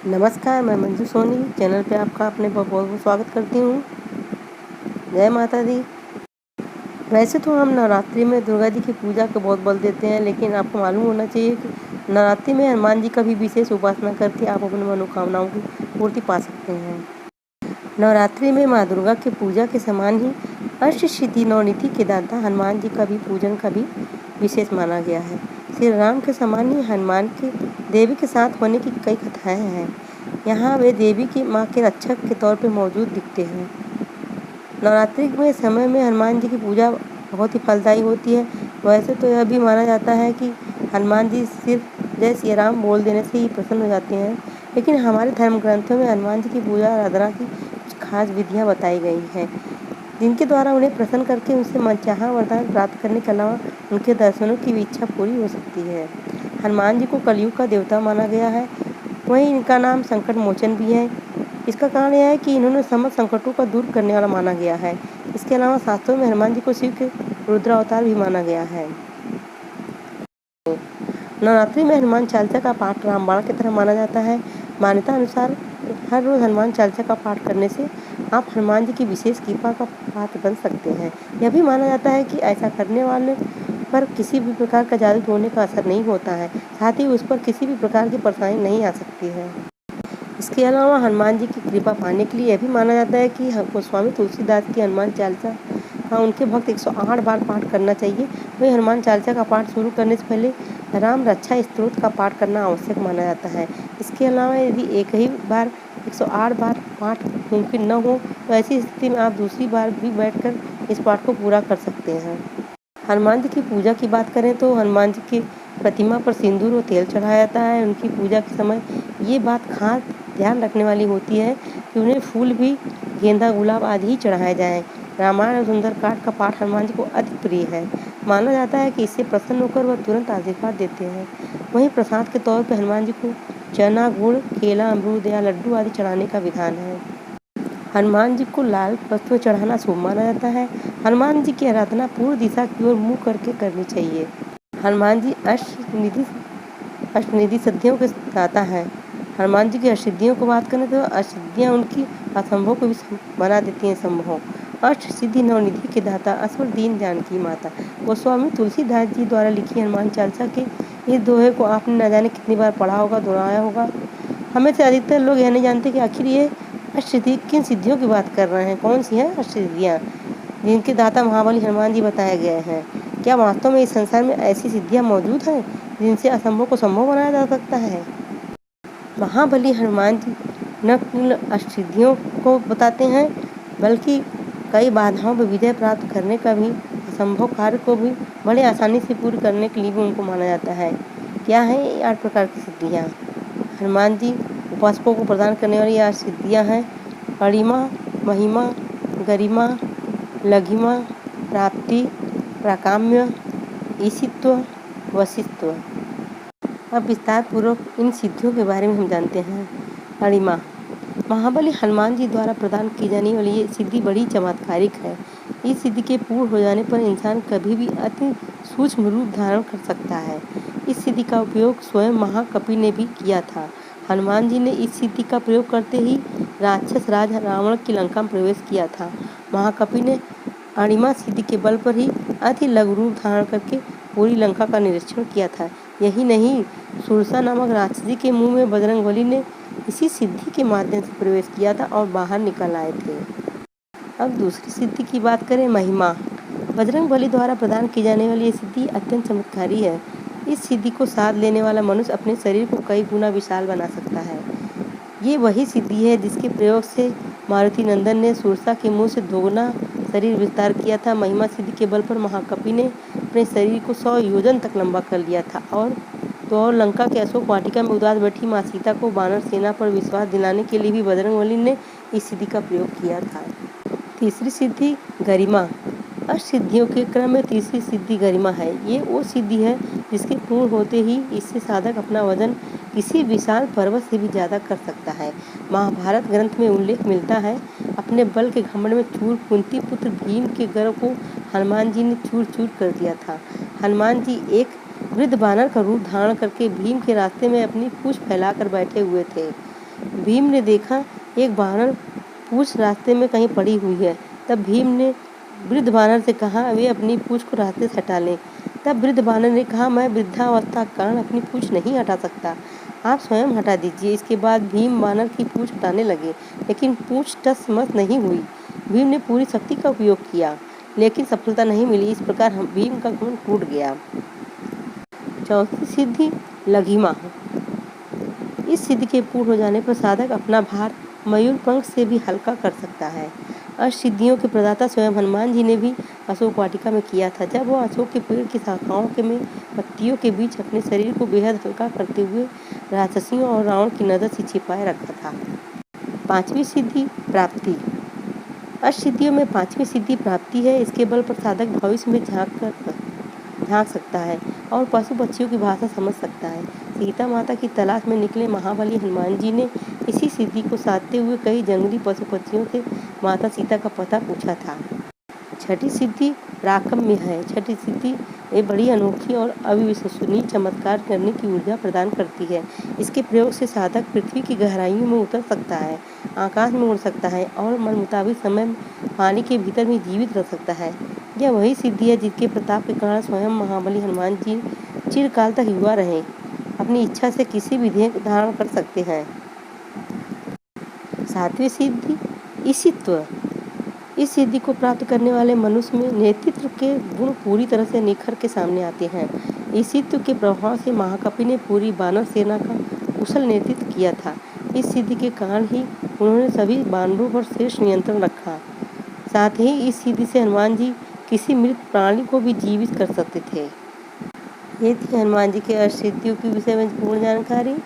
नमस्कार, मैं Manju Sony channel पे आपका अपने बहुत बहुत स्वागत करती हूँ। जय माता दी। वैसे तो हम नवरात्रि में दुर्गा जी की पूजा को बहुत बल देते हैं, लेकिन आपको मालूम होना चाहिए कि नवरात्रि में हनुमान जी का भी विशेष उपासना करके आप अपनी मनोकामनाओं की पूर्ति पा सकते हैं। नवरात्रि में माँ दुर्गा की पूजा के समान ही अष्ट सिद्धि नवनिधि के दाता हनुमान जी का भी पूजन का भी विशेष माना गया है। श्री राम के समान ही हनुमान की देवी के साथ होने की कई कथाएं हैं। यहाँ वे देवी की माँ के रक्षक के तौर पर मौजूद दिखते हैं। नवरात्रि में समय में हनुमान जी की पूजा बहुत ही फलदायी होती है। वैसे तो यह भी माना जाता है कि हनुमान जी सिर्फ जय श्री राम बोल देने से ही प्रसन्न हो जाते हैं, लेकिन हमारे धर्म ग्रंथों में हनुमान जी की पूजा आराधना की कुछ खास विधियाँ बताई गई हैं, जिनके द्वारा उन्हें प्रसन्न करके उनसे मनचाहा वरदान प्राप्त करने के अलावा उनके दर्शनों की भी इच्छा पूरी हो सकती है। हनुमान जी को कलयुग का देवता माना गया है, वहीं इनका नाम संकट मोचन भी है। इसका कारण यह है कि इन्होंने समस्त संकटों का दूर करने वाला माना गया है। इसके अलावा शास्त्रों में हनुमान जी को शिव के रुद्र अवतार भी माना गया है। नवरात्रि में हनुमान चालीसा का पाठ रामबाण की तरह माना जाता है। मान्यता अनुसार हर रोज हनुमान चालीसा का पाठ करने से आप हनुमान जी की विशेष कृपा का पात्र बन सकते हैं। यह भी माना जाता है कि ऐसा करने वाले पर किसी भी प्रकार का जादू टोने का असर नहीं होता है, साथ ही उस पर किसी भी प्रकार की परेशानी नहीं आ सकती है। इसके अलावा हनुमान जी की कृपा पाने के लिए यह भी माना जाता है कि गोस्वामी तुलसीदास की हनुमान चालीसा का उनके भक्त 108 बार पाठ करना चाहिए। वही हनुमान चालीसा का पाठ शुरू करने से पहले राम रक्षा स्तोत्र का पाठ करना आवश्यक माना जाता है। इसके अलावा यदि एक ही बार 108 बार पाठ मुमकिन न हो तो ऐसी स्थिति में आप दूसरी बार भी बैठकर इस पाठ को पूरा कर सकते हैं। हनुमान जी की पूजा की बात करें तो हनुमान जी की प्रतिमा पर सिंदूर और तेल चढ़ाया जाता है। उनकी पूजा के समय ये बात खास ध्यान रखने वाली होती है कि उन्हें फूल भी गेंदा गुलाब आदि ही चढ़ाए जाएं। रामायण और सुंदरकांड का पाठ हनुमान जी को अति प्रिय है। माना जाता है कि इससे प्रसन्न होकर वह तुरंत आशीर्वाद देते हैं। वहीं प्रसाद के तौर पर हनुमान जी को चना, गुड़, केला, अमरूद या लड्डू आदि चढ़ाने का विधान है। हनुमान जी को लाल वस्त्र चढ़ाना शुभ माना जाता है। हनुमान जी की आराधना पूर्व दिशा की ओर मुँह करके करनी चाहिए। हनुमान जी अष्टनिधि सिद्धियों के दाता हैं। हनुमान जी की अष्टसिद्धियों को बात करें तो अष्टसिद्धियाँ उनकी असंभव को भी बना देती हैं संभव। अष्ट सिद्धि नवनिधि के दाता असवर दीन जानकी माता। गोस्वामी तुलसीदास जी द्वारा लिखी हनुमान चालीसा के इस दोहे को आपने न जाने कितनी बार पढ़ा होगा, दोहराया होगा। हमें से अधिकतर लोग यह नहीं जानते कि आखिर ये अष्टसिद्धि किन सिद्धियों की बात कर रहे हैं, कौन सी हैं अष्टसिद्धियाँ जिनके दाता महाबली हनुमान जी बताए गए हैं। क्या वास्तव में इस संसार में ऐसी सिद्धियाँ मौजूद हैं जिनसे असंभव को संभव बनाया जा सकता है? महाबली हनुमान जी न केवल अष्टसिद्धियों को बताते हैं, बल्कि कई बाधाओं पर विजय प्राप्त करने का भी असंभव कार्य को भी बड़े आसानी से पूर्ण करने के लिए भी उनको माना जाता है। क्या है ये 8 प्रकार की सिद्धियाँ? हनुमान जी उपासकों को प्रदान करने वाली 8 सिद्धियाँ हैं: अणिमा, महिमा, गरिमा, लघिमा, प्राप्ति, प्राकाम्य, ईशित्व, वशित्व। अब विस्तार पूर्वक इन सिद्धियों के बारे में हम जानते हैं। अणिमा महाबली हनुमान जी द्वारा प्रदान की जाने वाली ये सिद्धि बड़ी चमत्कारिक है। इस सिद्धि के पूर्ण हो जाने पर इंसान कभी भी अति सूक्ष्म रूप धारण कर सकता है। इस सिद्धि का उपयोग स्वयं महाकपि ने भी किया था। हनुमान जी ने इस सिद्धि का प्रयोग करते ही राक्षस राज रावण की लंका में प्रवेश किया था। महाकपि ने अणिमा सिद्धि के बल पर ही अति लघु रूप धारण करके पूरी लंका का निरीक्षण किया था। यही नहीं, सुरसा नामक राक्षसी के मुंह में बजरंगबली ने इसी सिद्धि के माध्यम से प्रवेश किया था और बाहर निकल आए थे। अब दूसरी सिद्धि की बात करें, महिमा। बजरंगबली द्वारा प्रदान की जाने वाली ये सिद्धि अत्यंत चमत्कारी है। इस सिद्धि को साध लेने वाला मनुष्य अपने शरीर को कई गुना विशाल बना सकता है। ये वही सिद्धि है जिसके प्रयोग से मारुति नंदन ने सुरसा के मुंह से दोगुना शरीर विस्तार किया था। महिमा सिद्धि के बल पर महाकपि ने अपने शरीर को 100 योजन तक लंबा कर लिया था और लंका के अशोक वाटिका में उदास बैठी माँ सीता को वानर सेना पर विश्वास दिलाने के लिए भी बजरंगबली ने इस सिद्धि का प्रयोग किया था। तीसरी सिद्धि गरिमा। अष्टसिद्धियों के क्रम में तीसरी सिद्धि गरिमा है। ये वो सिद्धि है जिसके पूर्ण होते ही इससे साधक अपना वजन किसी विशाल पर्वत से भी ज़्यादा कर सकता है। महाभारत ग्रंथ में उल्लेख मिलता है, अपने बल के घमंड में चूर कुंती पुत्र भीम के गर्व को हनुमान जी ने चूर चूर कर दिया था। हनुमान जी एक वृद्ध बानर का रूप धारण करके भीम के रास्ते में अपनी पूंछ फैलाकर बैठे हुए थे। भीम ने देखा एक वानर पूंछ रास्ते में कहीं पड़ी हुई है। तब भीम ने वृद्ध वानर से कहा वे अपनी पूंछ को रास्ते से हटा लें। तब वृद्ध वानर ने कहा मैं वृद्धावस्था के कारण अपनी पूंछ नहीं हटा सकता, आप स्वयं हटा दीजिए। इसके बाद भीम वानर की पूंछ हटाने लगे, लेकिन पूंछ टस मस नहीं हुई। भीम ने पूरी शक्ति का उपयोग किया, लेकिन सफलता नहीं मिली। इस प्रकार भीम का घमंड टूट गया। चौथी सिद्धि लघिमा। इस सिद्धि के पूर्ण हो जाने पर साधक अपना भार मयूर पंख से भी हल्का कर सकता है। अष्ट सिद्धियों के प्रदाता स्वयं हनुमान जी ने भी अशोक वाटिका में किया था, जब वह अशोक के पेड़ की शाखाओं के में पत्तियों के बीच अपने शरीर को बेहद हल्का करते हुए राक्षसियों और रावण की नजर से छिपाए रखा था। पांचवी सिद्धि प्राप्ति। अष्ट सिद्धियों में पांचवी सिद्धि प्राप्ति है। इसके बल पर साधक भविष्य में झांक सकता है और पशु पक्षियों की भाषा समझ सकता है। सीता माता की तलाश में निकले महाबली हनुमान जी ने इसी सिद्धि को साधते हुए कई जंगली पशु पक्षियों से माता सीता का पता पूछा था। छठी सिद्धि राकम्य है। छठी सिद्धि एक बड़ी अनोखी और अविश्वसनीय चमत्कार करने की ऊर्जा प्रदान करती है। इसके प्रयोग से साधक पृथ्वी की गहराइयों में उतर सकता है, आकाश में उड़ सकता है और मन मुताबिक समय पानी के भीतर भी जीवित रह सकता है। यह वही सिद्धि है जिसके प्रताप के कारण स्वयं महाबली हनुमान जी चिरकाल तक युवा रहे, अपनी इच्छा से किसी भी देह धारण कर सकते हैं। सातवीं सिद्धि ईशित्व। इस सिद्धि को प्राप्त करने वाले मनुष्य में नेतृत्व के गुण पूरी तरह से निखर के सामने आते हैं। ईशित्व के प्रभाव से महाकपि ने पूरी वानर सेना का कुशल नेतृत्व किया था। इस सिद्धि के कारण ही उन्होंने सभी वानरों पर श्रेष्ठ नियंत्रण रखा। साथ ही इस सिद्धि से हनुमान जी किसी मृत प्राणी को भी जीवित कर सकते थे। ये थी हनुमान जी के अष्ट सिद्धियों के विषय में पूर्ण जानकारी।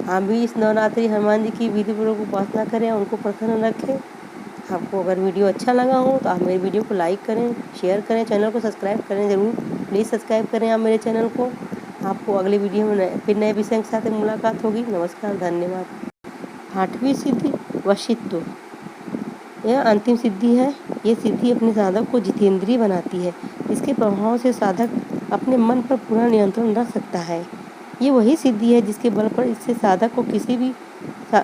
आप भी इस नवरात्रि हनुमान जी की विधिपूर्वक उपासना करें, उनको प्रसन्न रखें। आपको अगर वीडियो अच्छा लगा हो तो आप मेरे वीडियो को लाइक करें, शेयर करें, चैनल को सब्सक्राइब करें ज़रूर। प्लीज़ सब्सक्राइब करें आप मेरे चैनल को। आपको अगले वीडियो में फिर नए विषय के साथ मुलाकात होगी। नमस्कार, धन्यवाद। आठवीं सिद्धि वशित्व। यह अंतिम सिद्धि है। ये सिद्धि अपने साधक को जितेंद्रिय बनाती है। इसके प्रभाव से साधक अपने मन पर पूरा नियंत्रण रख सकता है। ये वही सिद्धि है जिसके बल पर इससे साधक को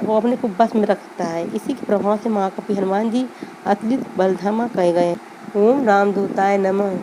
वो अपने को बस में रख सकता है। इसी के प्रभाव से महाकपि हनुमान जी अतुलित बलधामा कहे गए। ओम रामदूताय नमः।